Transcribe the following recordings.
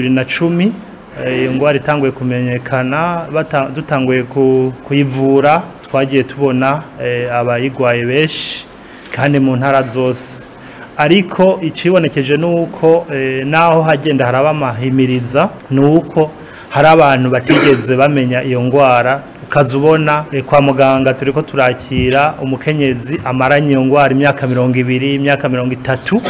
2010 iyo ngwara itanguye kumenyekana dutanguye kuyivura twagiye tubona abayigwaye benshi kandi mu ntara zose ariko icibonekeje nuko naho hagenda haraba amahimiriza nuko hari abantu batigeze bamenya iyo ngwara ukazubona kwa muganga turiko turakira umukenyezi amaranye iyo ngwara imyaka 20 imyaka 30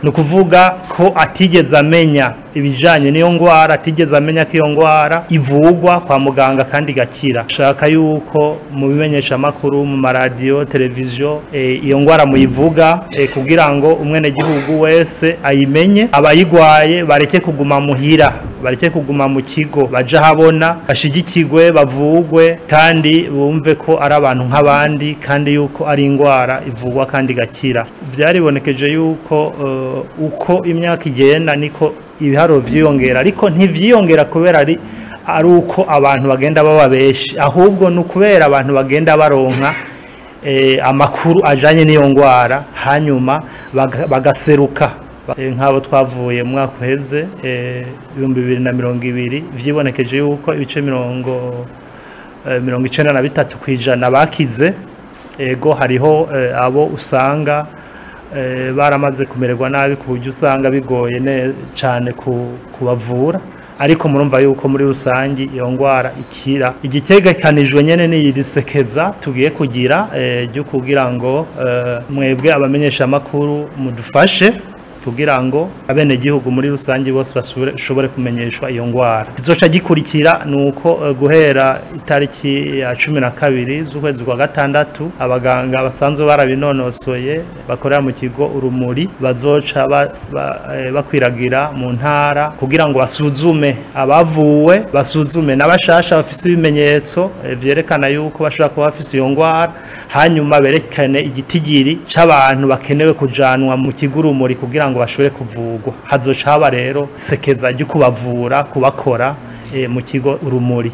nukuvuga ko atigeze amenya ibijanye n'iyo ngwara atigeze amenya ko iyo ngwara ivugwa kwa muganga kandi gakira shaka yuko mu bimenyesha makuru mu radio televiziyo iyo ngwara muyivuga kugira ngo umwene gihugu wese ayimenye abayigwaye bareke kuguma muhira bareke kuguma mu kigo baje habona bashigikirwe bavugwe kandi bumve ko ari abantu nk'abandi kandi yuko ari ingwara ivugwa kandi gakira byaribonekeje yuko uko imyaka igenda niko ibiharo vyiyongera ariko ntivyiyongera kubera ari uko abantu bagenda baba beshi ahubwo nukubera abantu bagenda baronka amakuru ajanye n'iyo ngwara hanyuma bagaseruka nk'abo twavuye mu mwaka uheze 2020 vyibonekeje yuko ibice 93% bakize ego hariho abo usanga baramaze kumererwa nabi ku buryo usanga bigoye cyane kubavura ariko murumva yuko muri rusangi iyo ngwara ikira igitegekanijwe nyene ni irisekeza tugiye kugira ryo kugira ngo mwebwe abamenyesha makuru mudufashe kugira ngo abene gihugu muri rusangi bose bashobore kumenyeshwa iyo ngwara izoca gikurikira nuko guhera itariki ya 12 z'ukwezi kwa gatandatu abaganga basanzwe barabinonosoye bakorera mu kigo urumuri bazoca bakwiragira mu ntara kugira ngo basuzume abavuwe basuzume n'abashasha bafise ibimenyetso vyerekana yuko bashobora kuba bafise iyo ngwara hanyuma berekane igitigiri c'abantu bakenewe kujanwa mu kigo urumuri kugira ngo bashobore kuvugwa hazoca haba rero sekeza ryo kubavura kubakora mu kigo urumuri.